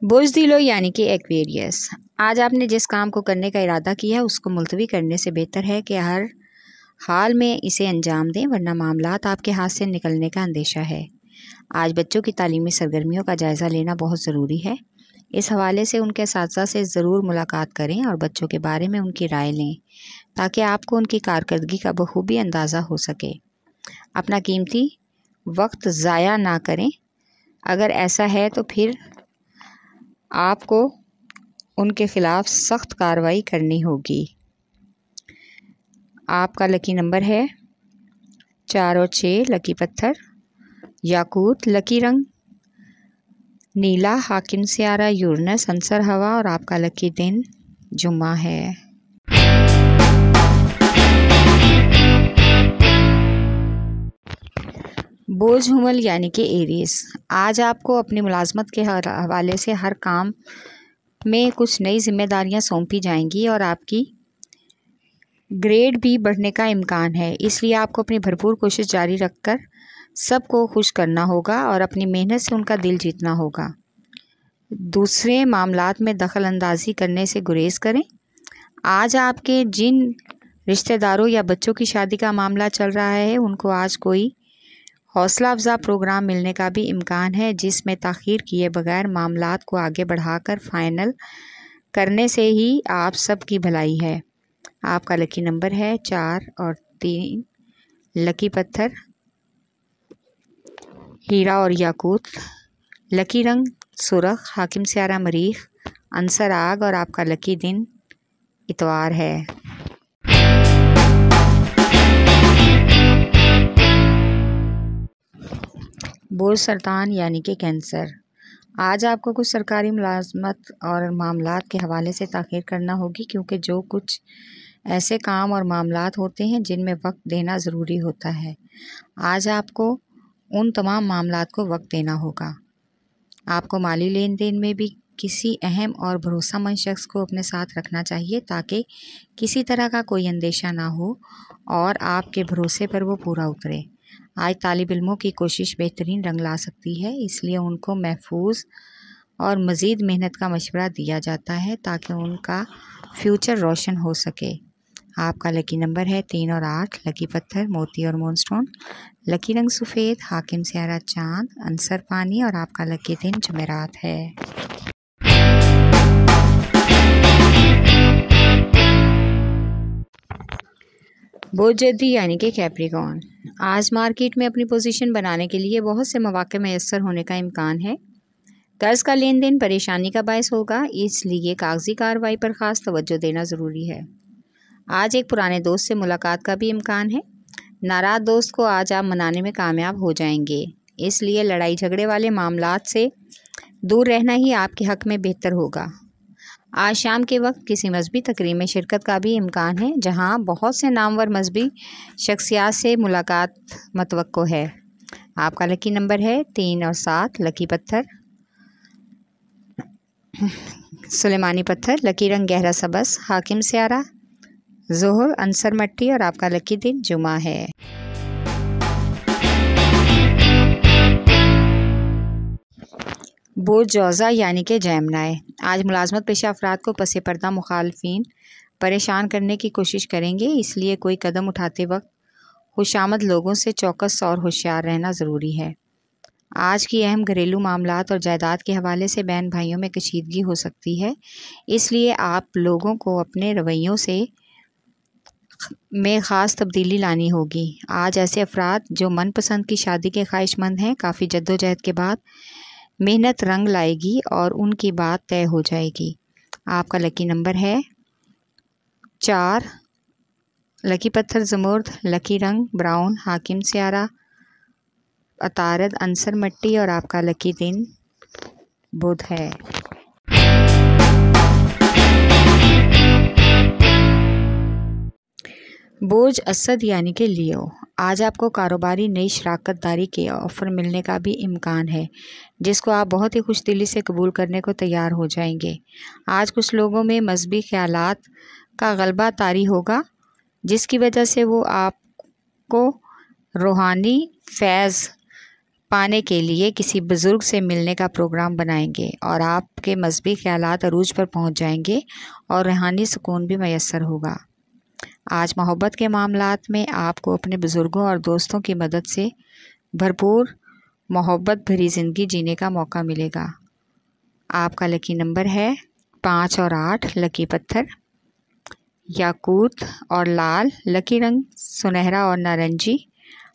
बुज़दिलो यानी कि एक्वेरियस। आज आपने जिस काम को करने का इरादा किया है उसको मुलतवी करने से बेहतर है कि हर हाल में इसे अंजाम दें, वरना मामलात आपके हाथ से निकलने का अंदेशा है। आज बच्चों की तालीमी सरगर्मियों का जायज़ा लेना बहुत ज़रूरी है। इस हवाले से उनके असातिज़ा से ज़रूर मुलाकात करें और बच्चों के बारे में उनकी राय लें, ताकि आपको उनकी कारकर्दगी का बखूबी अंदाज़ा हो सके। अपना कीमती वक्त ज़ाया ना करें। अगर ऐसा है तो फिर आपको उनके ख़िलाफ़ सख्त कार्रवाई करनी होगी। आपका लकी नंबर है 4 और 6। लकी पत्थर याकूत। लकी रंग नीला। हाकिम सियारा यूरनस। अंसर हवा। और आपका लकी दिन जुम्मा है। बोझ हुमल यानी कि एरीज। आज आपको अपनी मुलाजमत के हवाले से हर काम में कुछ नई जिम्मेदारियां सौंपी जाएंगी और आपकी ग्रेड भी बढ़ने का इम्कान है। इसलिए आपको अपनी भरपूर कोशिश जारी रखकर सबको खुश करना होगा और अपनी मेहनत से उनका दिल जीतना होगा। दूसरे मामलात में दखल अंदाजी करने से गुरेज करें। आज आपके जिन रिश्तेदारों या बच्चों की शादी का मामला चल रहा है उनको आज कोई हौसला अफजा प्रोग्राम मिलने का भी इम्कान है, जिसमें ताख़ीर किए बगैर मामलात को आगे बढ़ाकर फ़ाइनल करने से ही आप सब की भलाई है। आपका लकी नंबर है 4 और 3। लकी पत्थर हीरा और याकूत। लकी रंग सुरख। हाकिम सियारा मरीख। अंसर आग। और आपका लकी दिन इतवार है। बोझ सरतान यानी कि कैंसर। आज आपको कुछ सरकारी मुलाजमत और मामलात के हवाले से ताख़ीर करना होगी, क्योंकि जो कुछ ऐसे काम और मामलात होते हैं जिनमें वक्त देना ज़रूरी होता है। आज आपको उन तमाम मामलात को वक्त देना होगा। आपको माली लेन देन में भी किसी अहम और भरोसामंद शख्स को अपने साथ रखना चाहिए, ताकि किसी तरह का कोई अंदेशा ना हो और आपके भरोसे पर वो पूरा उतरे। आज तालिब इल्मों की कोशिश बेहतरीन रंग ला सकती है, इसलिए उनको महफूज और मज़ीद मेहनत का मशवरा दिया जाता है ताकि उनका फ्यूचर रोशन हो सके। आपका लकी नंबर है 3 और 8। लकी पत्थर मोती और मूनस्टोन। लकी रंग सफ़ेद। हाकिम सियारा चाँद। अंसर पानी। और आपका लकी दिन जुमेरात है। बोझ जद्दी यानी कि कैप्रिकॉर्न। आज मार्केट में अपनी पोजीशन बनाने के लिए बहुत से मौके मैसर होने का इम्कान है। कर्ज का लेन देन परेशानी का बायस होगा, इसलिए कागजी कार्रवाई पर ख़ास तवज्जो देना ज़रूरी है। आज एक पुराने दोस्त से मुलाकात का भी इम्कान है। नाराज़ दोस्त को आज आप मनाने में कामयाब हो जाएंगे, इसलिए लड़ाई झगड़े वाले मामलात से दूर रहना ही आपके हक़ में बेहतर होगा। आज शाम के वक्त किसी मजहबी तकरीब में शिरकत का भी इम्कान है, जहां बहुत से नामवर मजहबी शख्सियात से मुलाकात मतवक्को है। आपका लकी नंबर है 3 और 7। लकी पत्थर सुलेमानी पत्थर। लकी रंग गहरा सबस। हाकिम सियारा ज़ोहर। अंसर मट्टी। और आपका लकी दिन जुमा है। बोझ जौज़ा यानी कि जैमनाए। आज मुलाजमत पेशा अफराद को पसे पर्दा मुखालफिन परेशान करने की कोशिश करेंगे, इसलिए कोई कदम उठाते वक्त खुशामद लोगों से चौकस और होशियार रहना ज़रूरी है। आज की अहम घरेलू मामलात और जायदाद के हवाले से बहन भाइयों में कशीदगी हो सकती है, इसलिए आप लोगों को अपने रवैयों से में ख़ास तब्दीली लानी होगी। आज ऐसे अफराद जो मनपसंद की शादी के ख्वाहिशमंद हैं, काफ़ी जद्दोजहद के बाद मेहनत रंग लाएगी और उनकी बात तय हो जाएगी। आपका लकी नंबर है 4। लकी पत्थर ज़मुर्द। लकी रंग ब्राउन। हाकिम सियारा अतारद। अंसर मट्टी। और आपका लकी दिन बुध है। बोझ असद यानी कि लियो। आज आपको कारोबारी नई शराकत दारी के ऑफ़र मिलने का भी इम्कान है, जिसको आप बहुत ही खुश दिली से कबूल करने को तैयार हो जाएंगे। आज कुछ लोगों में मजहबी ख्यालात का गलबा तारी होगा, जिसकी वजह से वो आपको रूहानी फैज़ पाने के लिए किसी बुज़ुर्ग से मिलने का प्रोग्राम बनाएंगे और आपके मजहबी ख्यालात अरूज पर पहुंच जाएंगे और रूहानी सुकून भी मैसर होगा। आज मोहब्बत के मामलात में आपको अपने बुज़ुर्गों और दोस्तों की मदद से भरपूर मोहब्बत भरी ज़िंदगी जीने का मौका मिलेगा। आपका लकी नंबर है 5 और 8। लकी पत्थर याकूत और लाल। लकी रंग सुनहरा और नारंगी।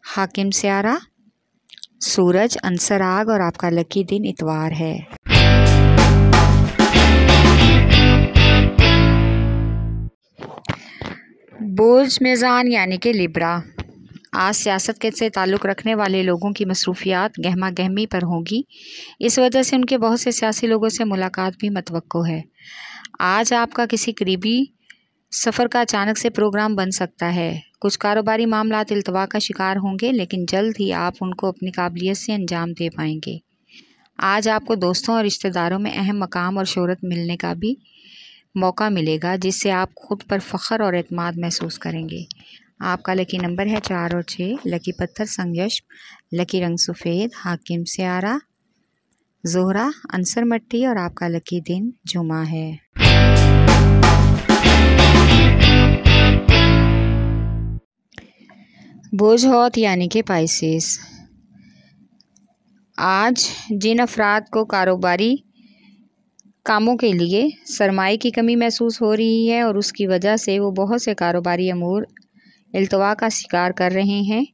हाकिम स्यारा सूरज अंसर आग और आपका लकी दिन इतवार है। बुर्ज मेज़ान यानी कि लिब्रा। आज सियासत के से ताल्लुक़ रखने वाले लोगों की मसरूफियात गहमा गहमी पर होंगी। इस वजह से उनके बहुत से सियासी लोगों से मुलाकात भी मतवक्को है। आज आपका किसी करीबी सफ़र का अचानक से प्रोग्राम बन सकता है। कुछ कारोबारी मामलात इल्तवा का शिकार होंगे, लेकिन जल्द ही आप उनको अपनी काबिलियत से अंजाम दे पाएंगे। आज आपको दोस्तों और रिश्तेदारों में अहम मकाम और शोहरत मिलने का भी मौका मिलेगा, जिससे आप खुद पर फ़ख्र और एतमाद महसूस करेंगे। आपका लकी नंबर है 4 और 6। लकी पत्थर संगयश। लकी रंग सफ़ेद। हाकिम स्यारा ज़ोहरा अंसर मट्टी और आपका लकी दिन जुमा है। बुर्ज हौत यानी कि पाइसेस। आज जिन अफराद को कारोबारी कामों के लिए सरमाए की कमी महसूस हो रही है और उसकी वजह से वो बहुत से कारोबारी अमूर इल्तवा का शिकार कर रहे हैं,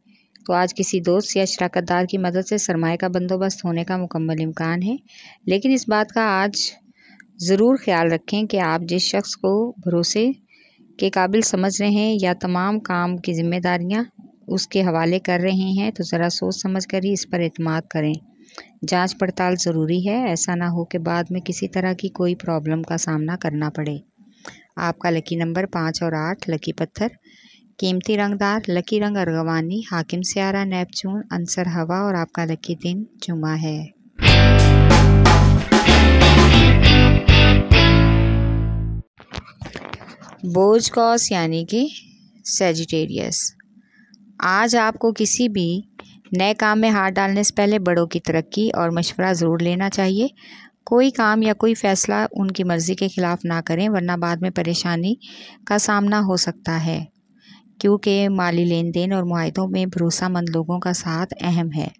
तो आज किसी दोस्त या शराकतदार की मदद से सरमाए का बंदोबस्त होने का मुकम्मल इम्कान है। लेकिन इस बात का आज ज़रूर ख्याल रखें कि आप जिस शख्स को भरोसे के काबिल समझ रहे हैं या तमाम काम की जिम्मेदारियां उसके हवाले कर रहे हैं, तो ज़रा सोच समझ कर ही इस पर एतमाद करें। जांच पड़ताल ज़रूरी है, ऐसा ना हो कि बाद में किसी तरह की कोई प्रॉब्लम का सामना करना पड़े। आपका लकी नंबर 5 और 8। लकी पत्थर कीमती रंगदार। लकी रंग अर्गवानी। हाकिम स्यारा नेपचून अंसर हवा और आपका लकी दिन जुमा है। बुर्ज कौस यानी कि सैजिटेरियस। आज आपको किसी भी नए काम में हाथ डालने से पहले बड़ों की तरक्की और मशवरा ज़रूर लेना चाहिए। कोई काम या कोई फ़ैसला उनकी मर्ज़ी के ख़िलाफ़ ना करें, वरना बाद में परेशानी का सामना हो सकता है, क्योंकि माली लेन देन और मुआहदों में भरोसामंद लोगों का साथ अहम है।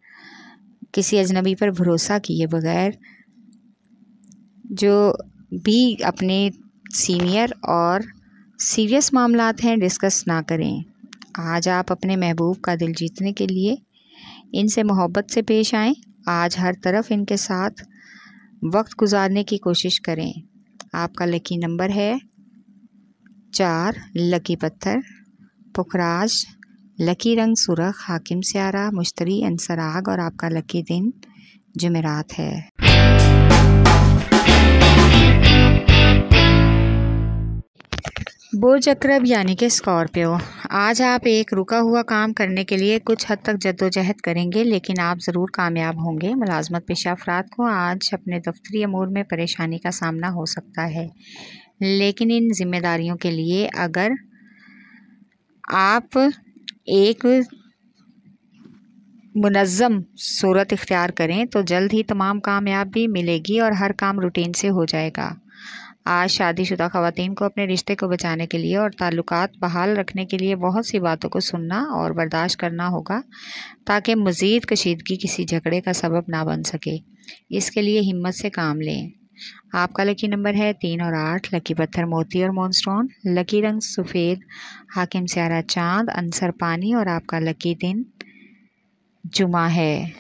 किसी अजनबी पर भरोसा किए बगैर जो भी अपने सीनियर और सीरियस मामलात हैं डिस्कस ना करें। आज आप अपने महबूब का दिल जीतने के लिए इनसे मोहब्बत से पेश आएँ। आज हर तरफ इनके साथ वक्त गुजारने की कोशिश करें। आपका लकी नंबर है 4। लकी पत्थर पुखराज। लकी रंग सुरख। हाकिम स्यारा मुश्तरी अंसर आग और आपका लकी दिन जुमेरात है। बुर्ज अकरब यानी कि स्कॉर्पियो। आज आप एक रुका हुआ काम करने के लिए कुछ हद तक जद्दोजहद करेंगे, लेकिन आप ज़रूर कामयाब होंगे। मुलाजमत पेशा अफराद को आज अपने दफ्तरी अमूर में परेशानी का सामना हो सकता है, लेकिन इन जिम्मेदारियों के लिए अगर आप एक मुनज़्ज़म सूरत इख्तियार करें तो जल्द ही तमाम कामयाबी मिलेगी और हर काम रूटीन से हो जाएगा। आज शादीशुदा ख़वातीन को अपने रिश्ते को बचाने के लिए और ताल्लुकात बहाल रखने के लिए बहुत सी बातों को सुनना और बर्दाश्त करना होगा, ताकि मज़ीद कशीदगी किसी झगड़े का सबब ना बन सके। इसके लिए हिम्मत से काम लें। आपका लकी नंबर है 3 और 8। लकी पत्थर मोती और मूनस्टोन। लकी रंग सफ़ेद। हाकिम स्यारा चांद अंसर पानी और आपका लकी दिन जुमा है।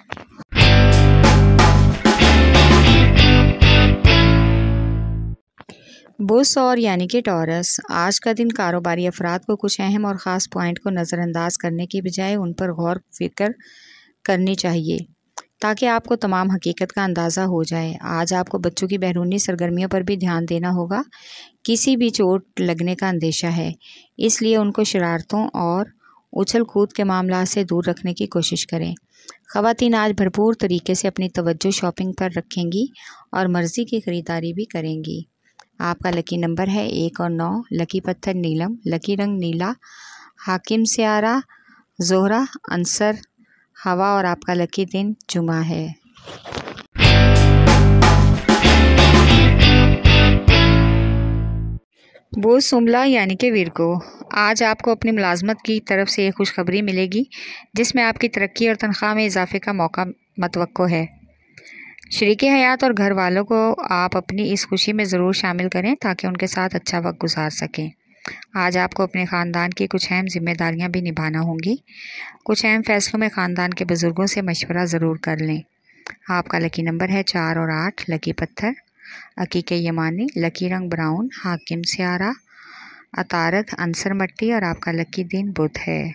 बुर्ज सौर यानी कि टॉरस। आज का दिन कारोबारी अफराद को कुछ अहम और ख़ास पॉइंट को नज़रअंदाज करने की बजाय उन पर गौर फिक्र करनी चाहिए, ताकि आपको तमाम हकीकत का अंदाज़ा हो जाए। आज आपको बच्चों की बैरूनी सरगर्मियों पर भी ध्यान देना होगा। किसी भी चोट लगने का अंदेशा है, इसलिए उनको शरारतों और उछल कूद के मामला से दूर रखने की कोशिश करें। ख़वातीन आज भरपूर तरीके से अपनी तवज्जो शॉपिंग पर रखेंगी और मर्ज़ी की ख़रीदारी भी करेंगी। आपका लकी नंबर है 1 और 9। लकी पत्थर नीलम। लकी रंग नीला। हाकिम स्यारा ज़ोहरा अंसर हवा और आपका लकी दिन जुमा है। बोझ सुमला यानी कि विरगो, आज आपको अपनी मुलाजमत की तरफ से एक खुशखबरी मिलेगी जिसमें आपकी तरक्की और तनख्वाह में इजाफे का मौका मतवक्को है। शरीके हयात और घर वालों को आप अपनी इस खुशी में ज़रूर शामिल करें ताकि उनके साथ अच्छा वक्त गुजार सकें। आज आपको अपने ख़ानदान की कुछ अहम जिम्मेदारियां भी निभाना होंगी। कुछ अहम फैसलों में ख़ानदान के बुज़ुर्गों से मशवरा ज़रूर कर लें। आपका लकी नंबर है 4 और 8। लकी पत्थर अकीके यमानी, लकी रंग ब्राउन, हाकिम स्यारा, अतारत अंसर मट्टी और आपका लकी दिन बुध है।